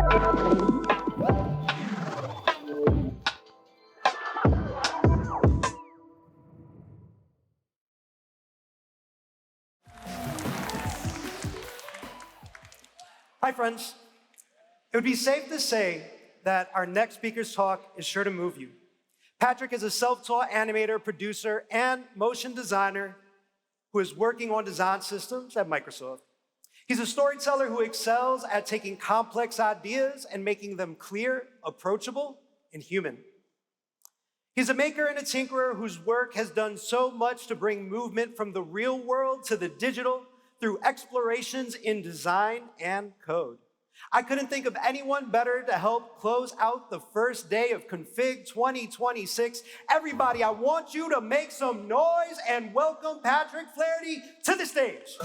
Hi, friends. It would be safe to say that our next speaker's talk is sure to move you. Patrick is a self-taught animator, producer, and motion designer who is working on design systems at Microsoft. He's a storyteller who excels at taking complex ideas and making them clear, approachable, and human. He's a maker and a tinkerer whose work has done so much to bring movement from the real world to the digital through explorations in design and code. I couldn't think of anyone better to help close out the first day of Config 2026. Everybody, I want you to make some noise and welcome Patrick Flaherty to the stage.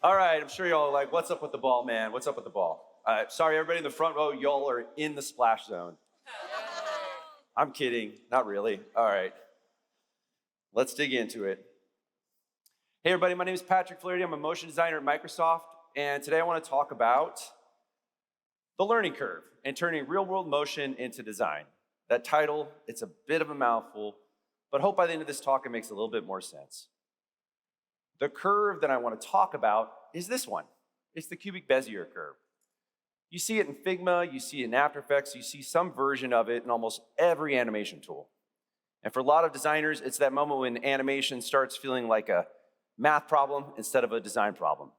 All right, I'm sure y'all are like, what's up with the ball, man? What's up with the ball? Sorry, everybody in the front row, y'all are in the splash zone. I'm kidding, not really. All right, let's dig into it. Hey everybody, my name is Patrick Flaherty. I'm a motion designer at Microsoft, and today I want to talk about the learning curve and turning real-world motion into design. That title, it's a bit of a mouthful, but I hope by the end of this talk it makes a little bit more sense. The curve that I want to talk about is this one. It's the cubic Bezier curve. You see it in Figma, you see it in After Effects, you see some version of it in almost every animation tool. And for a lot of designers, it's that moment when animation starts feeling like a math problem instead of a design problem.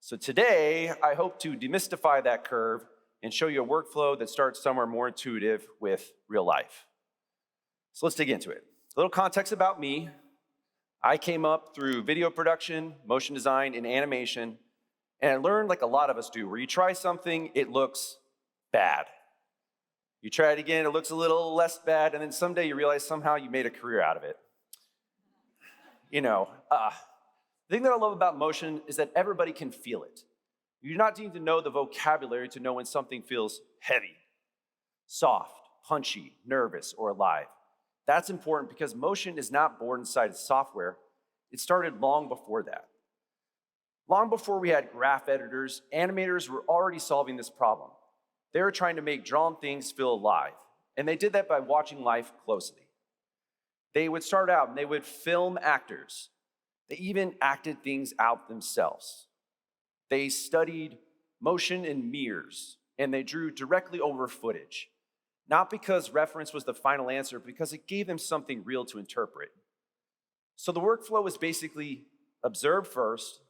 So today, I hope to demystify that curve and show you a workflow that starts somewhere more intuitive with real life. So let's dig into it. A little context about me. I came up through video production, motion design, and animation, and I learned like a lot of us do, where you try something, it looks bad. You try it again, it looks a little less bad, and then someday you realize somehow you made a career out of it. The thing that I love about motion is that everybody can feel it. You do not need to know the vocabulary to know when something feels heavy, soft, punchy, nervous, or alive. That's important because motion is not born inside software. It started long before that. Long before we had graph editors, animators were already solving this problem. They were trying to make drawn things feel alive, and they did that by watching life closely. They would start out and they would film actors. They even acted things out themselves. They studied motion in mirrors, and they drew directly over footage. Not because reference was the final answer, because it gave them something real to interpret. So the workflow was basically observe first,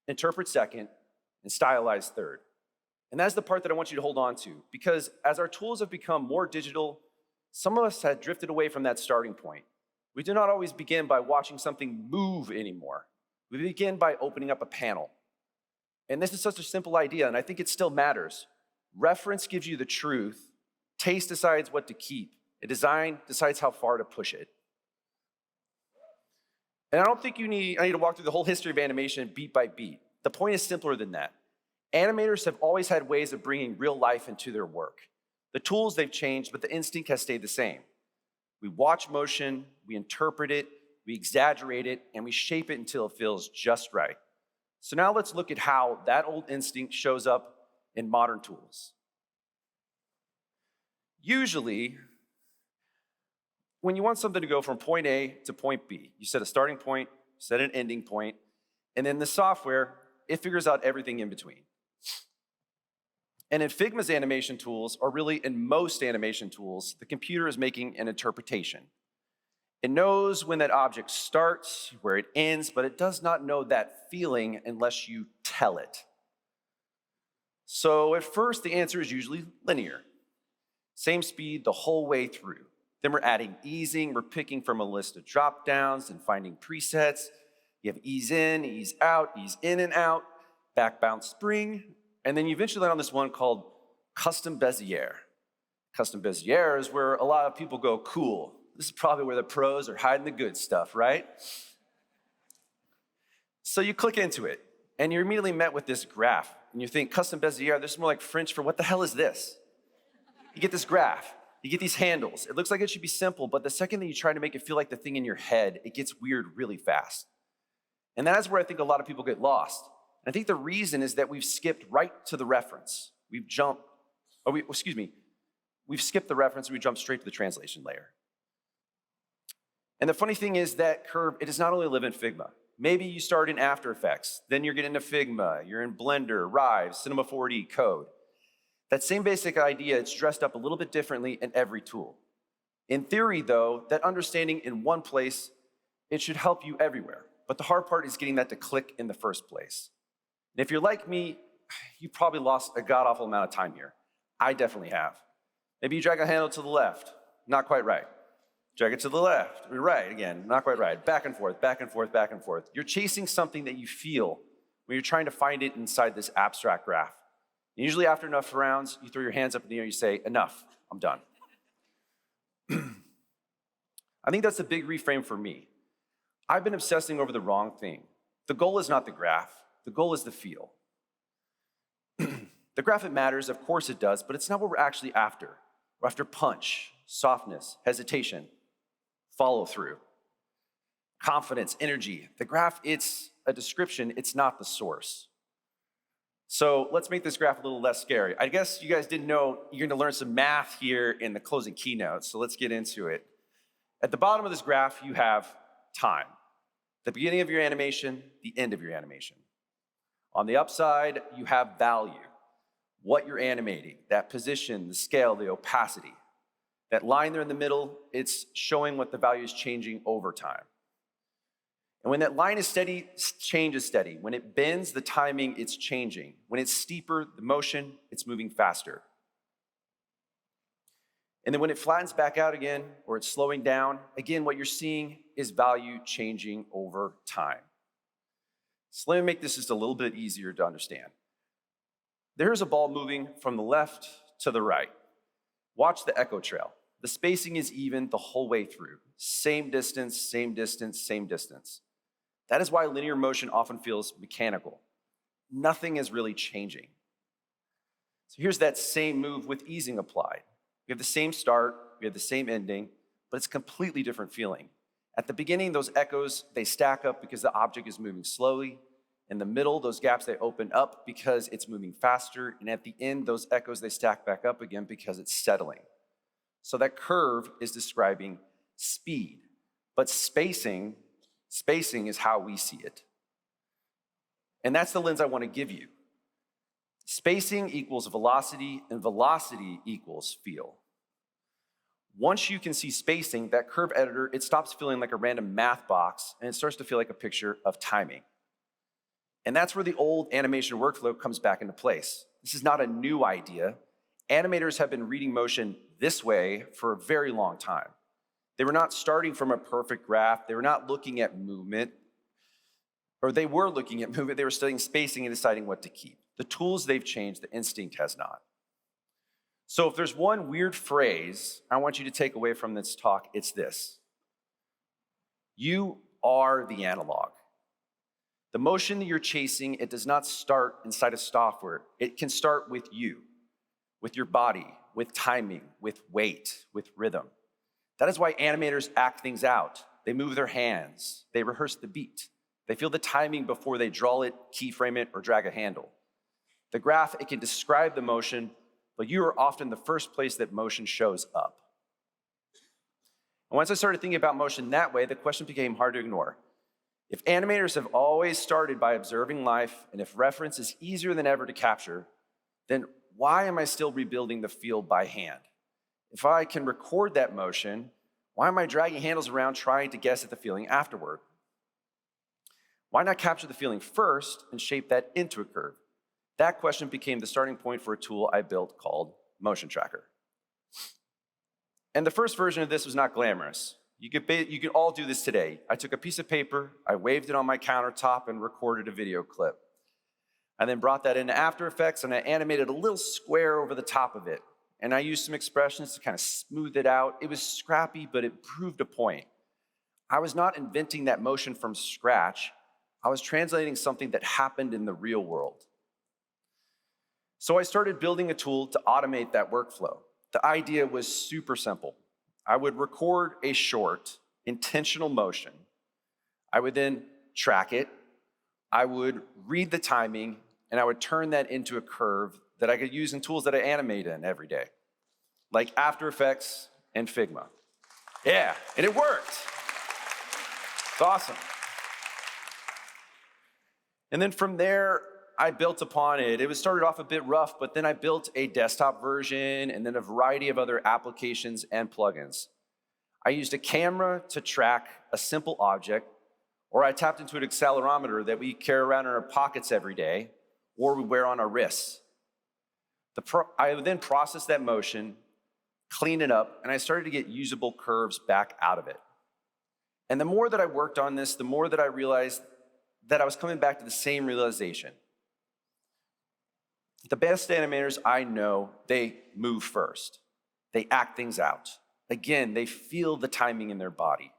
interpret second, and stylize third. And that's the part that I want you to hold on to, because as our tools have become more digital, some of us had drifted away from that starting point. We do not always begin by watching something move anymore. We begin by opening up a panel. And this is such a simple idea, and I think it still matters. Reference gives you the truth. Taste decides what to keep. A design decides how far to push it. And I don't think I need to walk through the whole history of animation beat by beat. The point is simpler than that. Animators have always had ways of bringing real life into their work. The tools they've changed, but the instinct has stayed the same. We watch motion, we interpret it, we exaggerate it, and we shape it until it feels just right. So now let's look at how that old instinct shows up in modern tools. Usually, when you want something to go from point A to point B, you set a starting point, set an ending point, and then the software, it figures out everything in between. And in Figma's animation tools, or really in most animation tools, the computer is making an interpretation. It knows when that object starts, where it ends, but it does not know that feeling unless you tell it. So at first, the answer is usually linear. Same speed the whole way through. Then we're adding easing, we're picking from a list of drop downs and finding presets. You have ease in and out, back bounce spring, and then you eventually land on this one called custom bezier. Custom bezier is where a lot of people go, cool. This is probably where the pros are hiding the good stuff, right? So you click into it, And you're immediately met with this graph. And you think, custom bezier, this is more like French for what the hell is this? You get this graph. You get these handles. It looks like it should be simple, but the second that you try to make it feel like the thing in your head, it gets weird really fast. And that's where I think a lot of people get lost. And I think the reason is that we've skipped right to the reference. We've skipped the reference and we jumped straight to the translation layer. And the funny thing is that curve, it does not only live in Figma. Maybe you start in After Effects, then you're getting into Figma, you're in Blender, Rive, Cinema 4D, Code. That same basic idea, it's dressed up a little bit differently in every tool. In theory, though, that understanding in one place, it should help you everywhere. But the hard part is getting that to click in the first place. And if you're like me, you probably lost a god-awful amount of time here. I definitely have. Maybe you drag a handle to the left, not quite right. Drag it to the left, right again, not quite right. Back and forth, back and forth, back and forth. You're chasing something that you feel when you're trying to find it inside this abstract graph. And usually after enough rounds, you throw your hands up in the air, you say, enough, I'm done. I think that's a big reframe for me. I've been obsessing over the wrong thing. The goal is not the graph, the goal is the feel. The graph, it matters, of course it does, but it's not what we're actually after. We're after punch, softness, hesitation, follow through, confidence, energy. The graph, it's a description, it's not the source. So let's make this graph a little less scary. I guess you guys didn't know you're gonna learn some math here in the closing keynote, so let's get into it. At the bottom of this graph, you have time. The beginning of your animation, the end of your animation. On the upside, you have value. What you're animating, that position, the scale, the opacity. That line there in the middle, it's showing what the value is changing over time. And when that line is steady, change is steady. When it bends, the timing, it's changing. When it's steeper, the motion, it's moving faster. And then when it flattens back out again, or it's slowing down, again, what you're seeing is value changing over time. So let me make this just a little bit easier to understand. There's a ball moving from the left to the right. Watch the echo trail. The spacing is even the whole way through. Same distance, same distance, same distance. That is why linear motion often feels mechanical. Nothing is really changing. So here's that same move with easing applied. We have the same start, we have the same ending, but it's a completely different feeling. At the beginning, those echoes, they stack up because the object is moving slowly. In the middle, those gaps, they open up because it's moving faster. And at the end, those echoes, they stack back up again because it's settling. So that curve is describing speed. But spacing is how we see it. And that's the lens I want to give you. Spacing equals velocity, and velocity equals feel. Once you can see spacing, that curve editor, it stops feeling like a random math box, and it starts to feel like a picture of timing. And that's where the old animation workflow comes back into place. This is not a new idea. Animators have been reading motion this way for a very long time. They were not starting from a perfect graph. They were not looking at movement, or they were looking at movement. They were studying spacing and deciding what to keep. The tools, they've changed. The instinct has not. So if there's one weird phrase I want you to take away from this talk, it's this. You are the analog. The motion that you're chasing, it does not start inside of software. It can start with you, with your body, with timing, with weight, with rhythm. That is why animators act things out. They move their hands. They rehearse the beat. They feel the timing before they draw it, keyframe it, or drag a handle. The graph, it can describe the motion, but you are often the first place that motion shows up. And once I started thinking about motion that way, the question became hard to ignore. If animators have always started by observing life, and if reference is easier than ever to capture, then why am I still rebuilding the field by hand? If I can record that motion, why am I dragging handles around trying to guess at the feeling afterward? Why not capture the feeling first and shape that into a curve? That question became the starting point for a tool I built called Motion Tracker. And the first version of this was not glamorous. You could all do this today. I took a piece of paper, I waved it on my countertop and recorded a video clip. I then brought that into After Effects and I animated a little square over the top of it. And I used some expressions to kind of smooth it out. It was scrappy, but it proved a point. I was not inventing that motion from scratch. I was translating something that happened in the real world. So I started building a tool to automate that workflow. The idea was super simple. I would record a short, intentional motion. I would then track it. I would read the timing, and I would turn that into a curve that I could use in tools that I animate in every day, like After Effects and Figma. Yeah, and it worked. It's awesome. And then from there, I built upon it. It was started off a bit rough, but then I built a desktop version and then a variety of other applications and plugins. I used a camera to track a simple object, or I tapped into an accelerometer that we carry around in our pockets every day, or we wear on our wrists. I would then process that motion, clean it up, and I started to get usable curves back out of it. And the more that I worked on this, the more that I realized that I was coming back to the same realization. The best animators I know, they move first. They act things out. Again, they feel the timing in their body.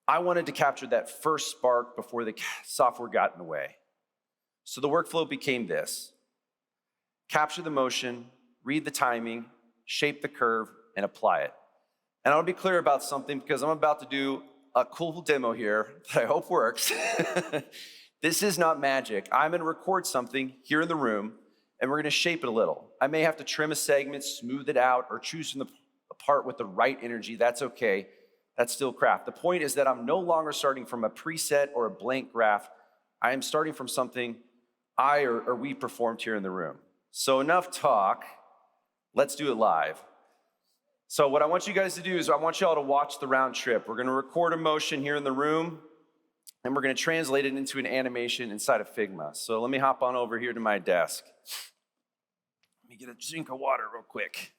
I wanted to capture that first spark before the software got in the way. So the workflow became this: capture the motion, read the timing, shape the curve, and apply it. And I'll be clear about something because I'm about to do a cool demo here that I hope works. This is not magic. I'm gonna record something here in the room, and we're gonna shape it a little. I may have to trim a segment, smooth it out, or choose from the part with the right energy. That's okay. That's still craft. The point is that I'm no longer starting from a preset or a blank graph. I am starting from something I or we performed here in the room. So enough talk. Let's do it live. So what I want you guys to do is I want you all to watch the round trip. We're gonna record a motion here in the room, and we're gonna translate it into an animation inside of Figma. So let me hop on over here to my desk. Let me get a drink of water real quick.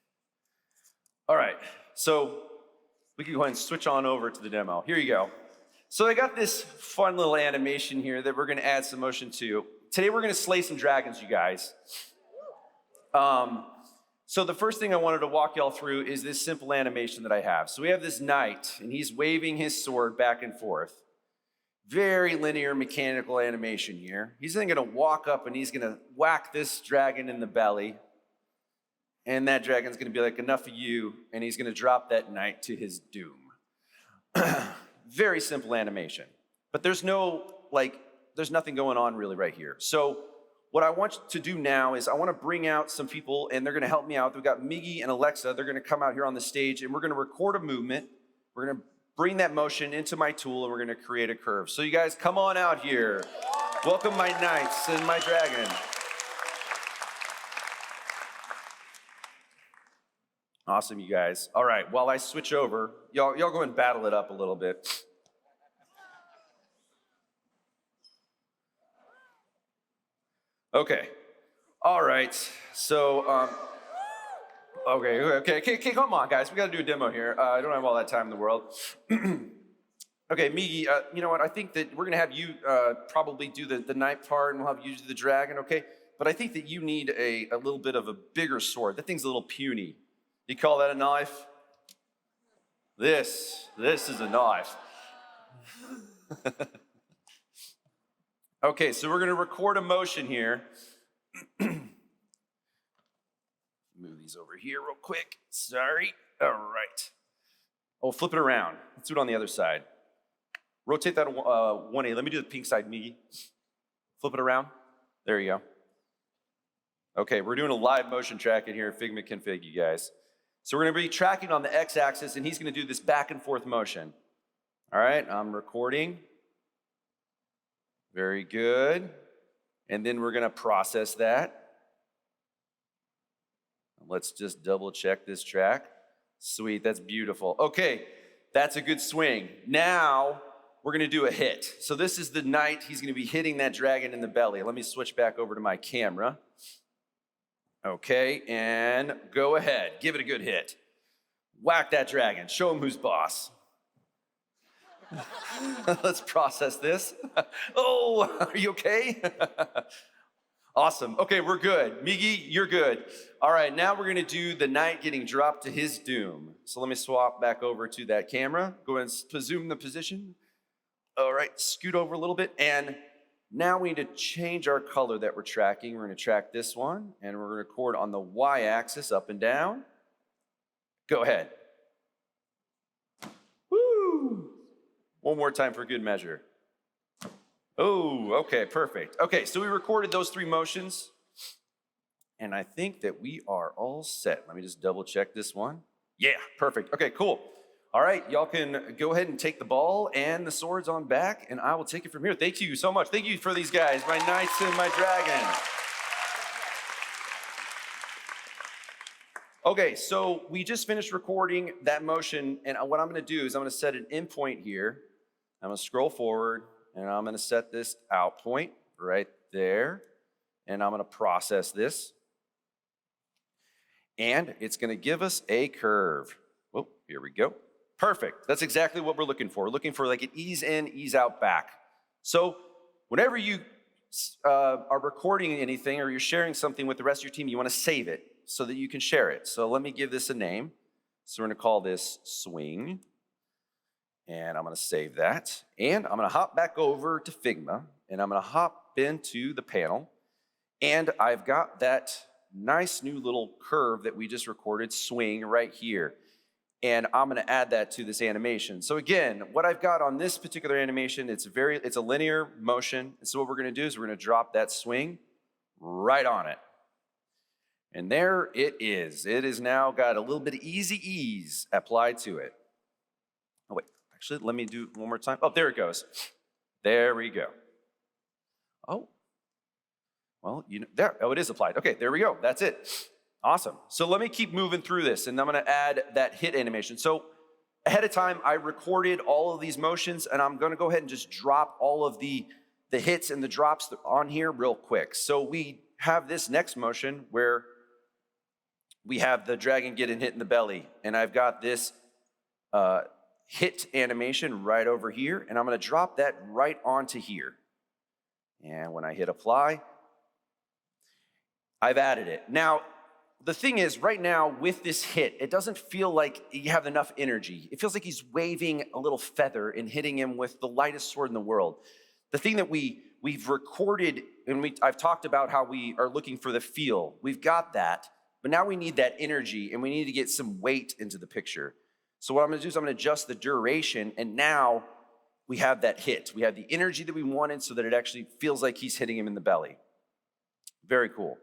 All right, so we can go ahead and switch on over to the demo. Here you go. So I got this fun little animation here that we're gonna add some motion to. Today we're gonna slay some dragons, you guys. So the first thing I wanted to walk y'all through is this simple animation that I have. So we have this knight, and he's waving his sword back and forth. Very linear mechanical animation here. He's then gonna walk up and he's gonna whack this dragon in the belly. And that dragon's gonna be like, enough of you, and he's gonna drop that knight to his doom. Very simple animation. But there's nothing going on really right here. So what I want to do now is I wanna bring out some people, and they're gonna help me out. We've got Miggy and Alexa. They're gonna come out here on the stage, and we're gonna record a movement. We're gonna bring that motion into my tool, and we're gonna create a curve. So you guys come on out here. Welcome my knights and my dragon. Awesome, you guys. All right, while I switch over, y'all go and battle it up a little bit. Okay, all right, so, okay, come on, guys. We gotta do a demo here. I don't have all that time in the world. Okay, Miggy, you know what? I think that we're gonna have you probably do the knight part, and we'll have you do the dragon, okay? But I think that you need a little bit of a bigger sword. That thing's a little puny. You call that a knife? This is a knife. Okay, so we're gonna record a motion here. Move these over here real quick. Sorry. All right. Oh, flip it around. Let's do it on the other side. Rotate that 180. Let me do the pink side, Miggy. Flip it around. There you go. Okay, we're doing a live motion tracking here in Figma config, you guys. So we're gonna be tracking on the x-axis, and he's gonna do this back and forth motion. All right, I'm recording. Very good. And then we're gonna process that. Let's just double check this track. Sweet, that's beautiful. Okay, that's a good swing. Now, we're gonna do a hit. So this is the knight. He's gonna be hitting that dragon in the belly. Let me switch back over to my camera. Okay, and go ahead. Give it a good hit. Whack that dragon. Show him who's boss. Let's process this. Oh, are you okay? Awesome. Okay, we're good. Miggy, you're good. All right, now we're gonna do the knight getting dropped to his doom. So let me swap back over to that camera. Go ahead and zoom the position. All right, scoot over a little bit. And now we need to change our color that we're tracking. We're going to track this one, and we're going to record on the y-axis up and down. Go ahead. Woo! One more time for good measure. Oh, okay, perfect. Okay, so we recorded those 3 motions, and I think that we are all set. Let me just double check this one. Yeah, perfect. Okay, cool. All right, y'all can go ahead and take the ball and the swords on back, and I will take it from here. Thank you so much. Thank you for these guys, my knights and my dragons. Okay, so we just finished recording that motion, and what I'm gonna do is I'm gonna set an in point here. I'm gonna scroll forward, and I'm gonna set this out point right there, and I'm gonna process this. And it's gonna give us a curve. Oh, here we go. Perfect, that's exactly what we're looking for. We're looking for like an ease in, ease out back. So whenever you are recording anything or you're sharing something with the rest of your team, you wanna save it so that you can share it. So let me give this a name. So we're gonna call this swing. And I'm gonna save that. And I'm gonna hop back over to Figma, and I'm gonna hop into the panel. And I've got that nice new little curve that we just recorded, swing, right here. And I'm gonna add that to this animation. So again, what I've got on this particular animation, it's a linear motion. And so what we're gonna do is we're gonna drop that swing right on it. And there it is. It has now got a little bit of easy ease applied to it. Oh wait, actually, let me do it one more time. Oh, there it goes. There we go. Oh, well, there, oh, it is applied. Okay, there we go, that's it. Awesome. So let me keep moving through this, and I'm gonna add that hit animation. So ahead of time, I recorded all of these motions, and I'm gonna go ahead and just drop all of the hits and the drops on here real quick. So we have this next motion where we have the dragon getting hit in the belly, and I've got this hit animation right over here, and I'm gonna drop that right onto here. And when I hit apply, I've added it. Now, the thing is, right now with this hit, it doesn't feel like you have enough energy. It feels like he's waving a little feather and hitting him with the lightest sword in the world. The thing that we've recorded, and I've talked about how we are looking for the feel. We've got that, but now we need that energy, and we need to get some weight into the picture. So what I'm gonna do is I'm gonna adjust the duration, and now we have that hit. We have the energy that we wanted so that it actually feels like he's hitting him in the belly. Very cool.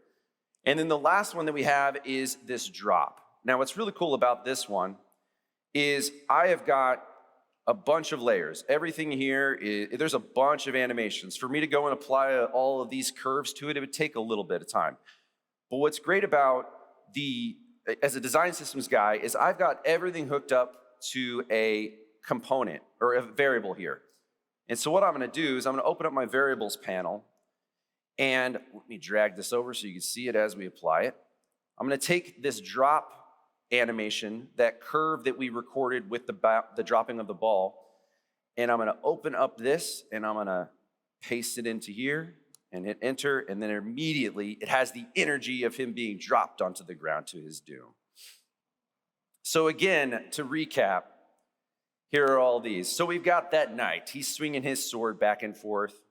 And then the last one that we have is this drop. Now, what's really cool about this one is I have got a bunch of layers. Everything here, there's a bunch of animations. For me to go and apply all of these curves to it, it would take a little bit of time. But what's great about as a design systems guy, is I've got everything hooked up to a component or a variable here. And so what I'm gonna do is I'm gonna open up my variables panel, and let me drag this over so you can see it as we apply it. I'm gonna take this drop animation, that curve that we recorded with the dropping of the ball, and I'm gonna open up this, and I'm gonna paste it into here and hit enter, and then immediately it has the energy of him being dropped onto the ground to his doom. So again, to recap, here are all these. So we've got that knight. He's swinging his sword back and forth.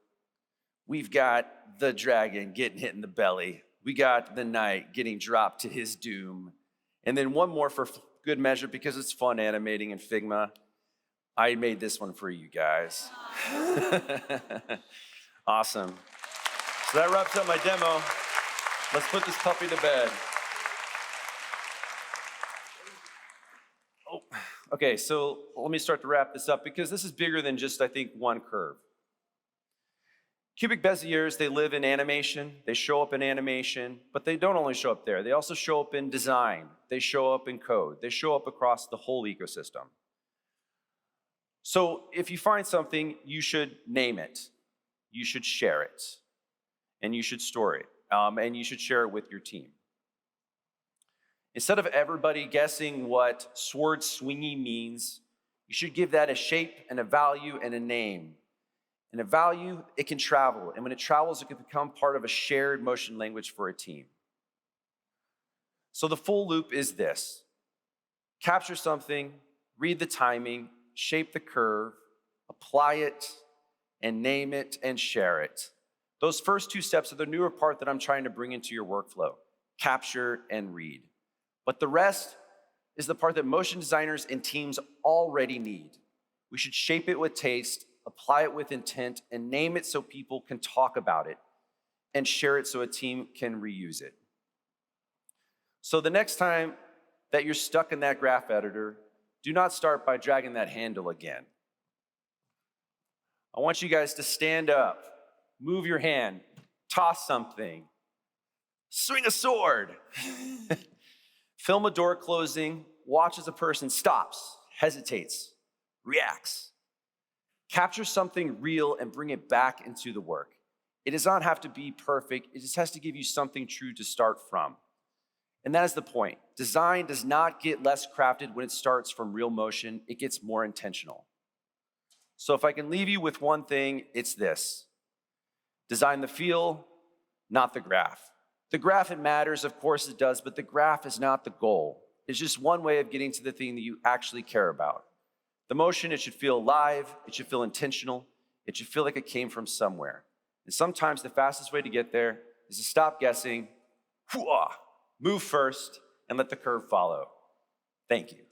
We've got the dragon getting hit in the belly. We got the knight getting dropped to his doom. And then one more for good measure, because it's fun animating in Figma. I made this one for you guys. Awesome. So that wraps up my demo. Let's put this puppy to bed. Oh, okay, so let me start to wrap this up, because this is bigger than just, I think, one curve. Cubic beziers, they live in animation, they show up in animation, but they don't only show up there, they also show up in design, they show up in code, they show up across the whole ecosystem. So if you find something, you should name it, you should share it, and you should store it, and you should share it with your team. Instead of everybody guessing what sword swingy means, you should give that a shape and a value and a name. And a value, it can travel. And when it travels, it can become part of a shared motion language for a team. So the full loop is this. Capture something, read the timing, shape the curve, apply it, and name it and share it. Those first two steps are the newer part that I'm trying to bring into your workflow, capture and read. But the rest is the part that motion designers and teams already need. We should shape it with taste, apply it with intent, and name it so people can talk about it, and share it so a team can reuse it. So the next time that you're stuck in that graph editor, do not start by dragging that handle again. I want you guys to stand up, move your hand, toss something, swing a sword, film a door closing, watch as a person stops, hesitates, reacts. Capture something real and bring it back into the work. It does not have to be perfect, it just has to give you something true to start from. And that is the point. Design does not get less crafted when it starts from real motion, it gets more intentional. So if I can leave you with one thing, it's this. Design the feel, not the graph. The graph, it matters, of course it does, but the graph is not the goal. It's just one way of getting to the thing that you actually care about. The motion, it should feel alive, it should feel intentional, it should feel like it came from somewhere. And sometimes the fastest way to get there is to stop guessing, move first, and let the curve follow. Thank you.